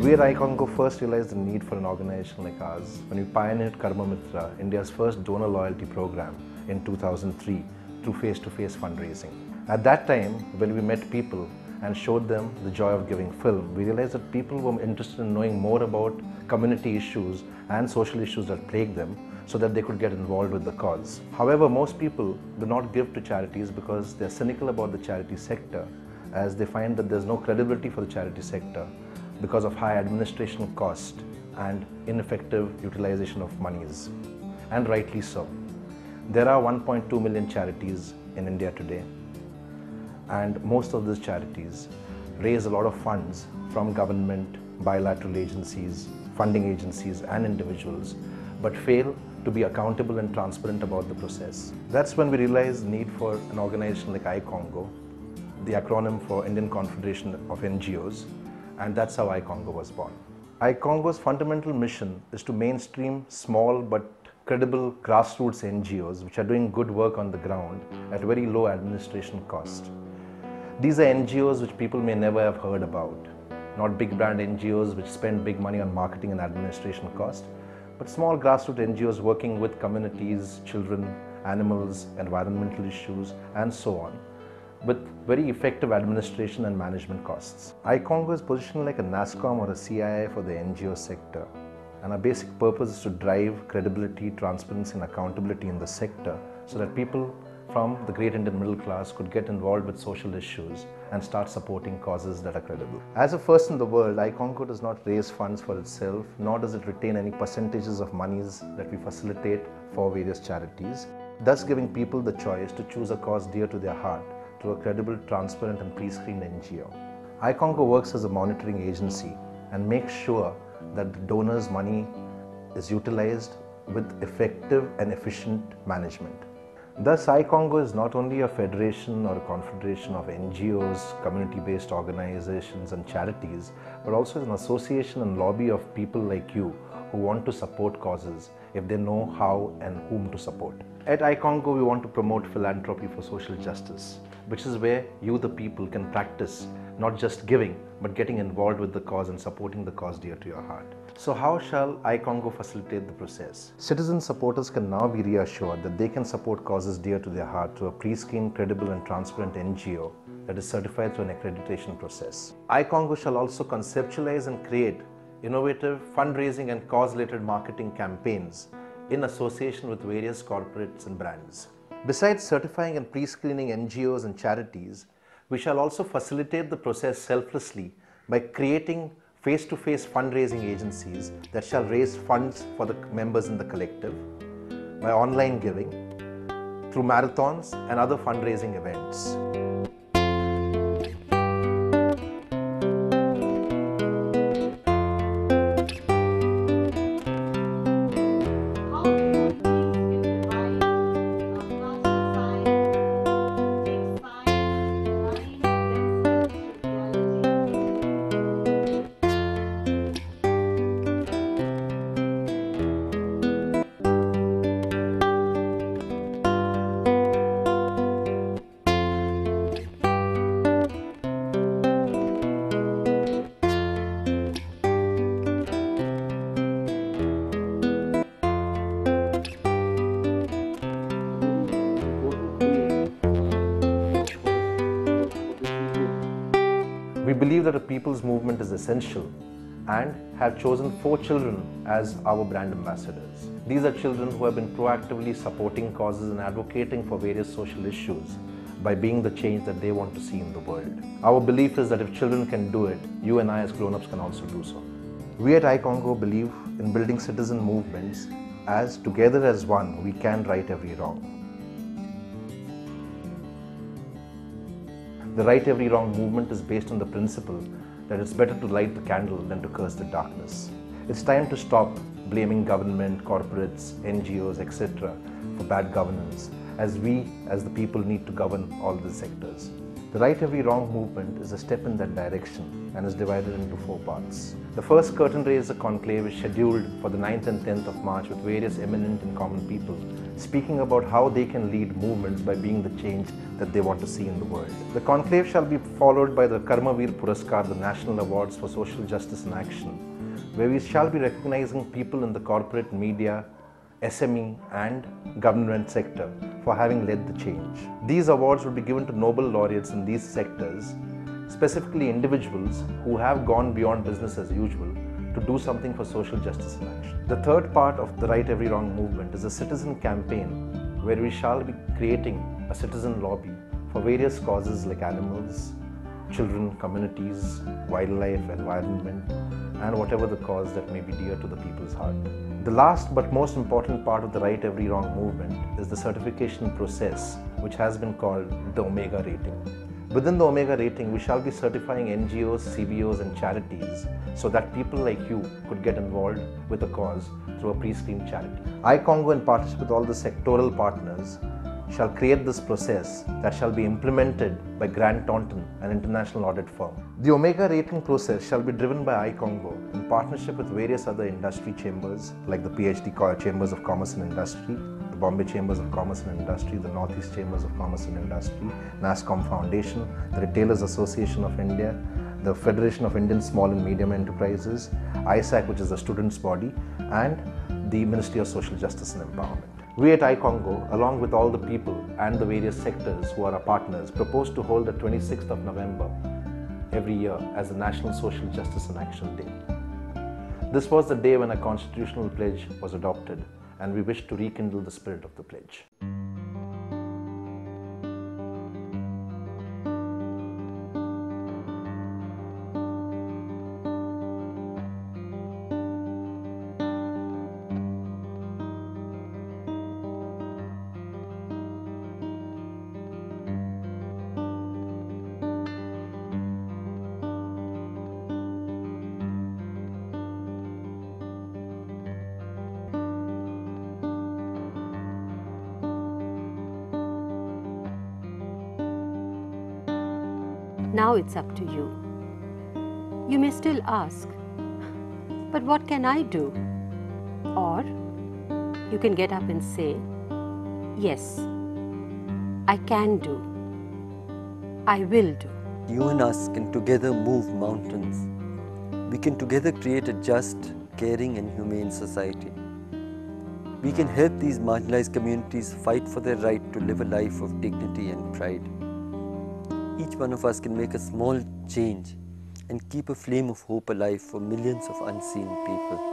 We at iCONGO first realized the need for an organization like ours when we pioneered Karma Mitra, India's first donor loyalty program in 2003 through face-to-face fundraising. At that time, when we met people and showed them the joy of giving film, we realized that people were interested in knowing more about community issues and social issues that plague them so that they could get involved with the cause. However, most people do not give to charities because they're cynical about the charity sector, as they find that there's no credibility for the charity sector because of high administration cost and ineffective utilization of monies. And rightly so. There are 1.2 million charities in India today, and most of these charities raise a lot of funds from government, bilateral agencies, funding agencies and individuals, but fail to be accountable and transparent about the process. That's when we realized the need for an organization like iCONGO, the acronym for Indian Confederation of NGOs, and that's how iCONGO was born. iCONGO's fundamental mission is to mainstream small but credible grassroots NGOs which are doing good work on the ground at very low administration cost. These are NGOs which people may never have heard about, not big brand NGOs which spend big money on marketing and administration cost, but small grassroots NGOs working with communities, children, animals, environmental issues, and so on, with very effective administration and management costs. iCONGO is positioned like a NASSCOM or a CII for the NGO sector, and our basic purpose is to drive credibility, transparency and accountability in the sector so that people from the great Indian middle class could get involved with social issues and start supporting causes that are credible. As a first in the world, iCONGO does not raise funds for itself, nor does it retain any percentages of monies that we facilitate for various charities, thus giving people the choice to choose a cause dear to their heart through a credible, transparent and pre-screened NGO. iCONGO works as a monitoring agency and makes sure that the donors' money is utilized with effective and efficient management. Thus, iCONGO is not only a federation or a confederation of NGOs, community-based organizations and charities, but also an association and lobby of people like you who want to support causes if they know how and whom to support. At iCONGO, we want to promote philanthropy for social justice, which is where you, the people, can practice not just giving, but getting involved with the cause and supporting the cause dear to your heart. So how shall iCONGO facilitate the process? Citizen supporters can now be reassured that they can support causes dear to their heart through a pre-screened, credible and transparent NGO that is certified through an accreditation process. iCONGO shall also conceptualize and create innovative fundraising and cause-related marketing campaigns in association with various corporates and brands. Besides certifying and pre-screening NGOs and charities, we shall also facilitate the process selflessly by creating face-to-face fundraising agencies that shall raise funds for the members in the collective, by online giving, through marathons and other fundraising events. We believe that a people's movement is essential and have chosen 4 children as our brand ambassadors. These are children who have been proactively supporting causes and advocating for various social issues by being the change that they want to see in the world. Our belief is that if children can do it, you and I as grown-ups can also do so. We at iCONGO believe in building citizen movements as together as one we can right every wrong. The Right Every Wrong movement is based on the principle that it's better to light the candle than to curse the darkness. It's time to stop blaming government, corporates, NGOs, etc. for bad governance, as we, as the people, need to govern all the sectors. The Right Every Wrong movement is a step in that direction and is divided into 4 parts. The first curtain raiser conclave is scheduled for the 9th and 10th of March with various eminent and common people speaking about how they can lead movements by being the change that they want to see in the world. The conclave shall be followed by the Karmavir Puraskar, the National Awards for Social Justice in Action, where we shall be recognizing people in the corporate, media, SME and government sector for having led the change. These awards will be given to Nobel laureates in these sectors, specifically individuals who have gone beyond business as usual to do something for social justice in action. The third part of the Right Every Wrong movement is a citizen campaign where we shall be creating a citizen lobby for various causes like animals, children, communities, wildlife, environment, and whatever the cause that may be dear to the people's heart. The last but most important part of the Right Every Wrong movement is the certification process, which has been called the Omega rating. Within the Omega rating, we shall be certifying NGOs, CBOs and charities so that people like you could get involved with a cause through a pre-screened charity. iCONGO, in partnership with all the sectoral partners, shall create this process that shall be implemented by Grant Thornton, an international audit firm. The Omega rating process shall be driven by iCONGO in partnership with various other industry chambers like the PhD Chambers of Commerce and Industry, the Bombay Chambers of Commerce and Industry, the Northeast Chambers of Commerce and Industry, NASSCOM Foundation, the Retailers Association of India, the Federation of Indian Small and Medium Enterprises, ISAC, which is the students' body, and the Ministry of Social Justice and Empowerment. We at iCONGO, along with all the people and the various sectors who are our partners, propose to hold the 26th of November every year as the National Social Justice in Action Day. This was the day when a constitutional pledge was adopted, and we wish to rekindle the spirit of the pledge. Now it's up to you. You may still ask, but what can I do? Or you can get up and say, yes, I can do. I will do. You and us can together move mountains. We can together create a just, caring and humane society. We can help these marginalized communities fight for their right to live a life of dignity and pride. Each one of us can make a small change and keep a flame of hope alive for millions of unseen people.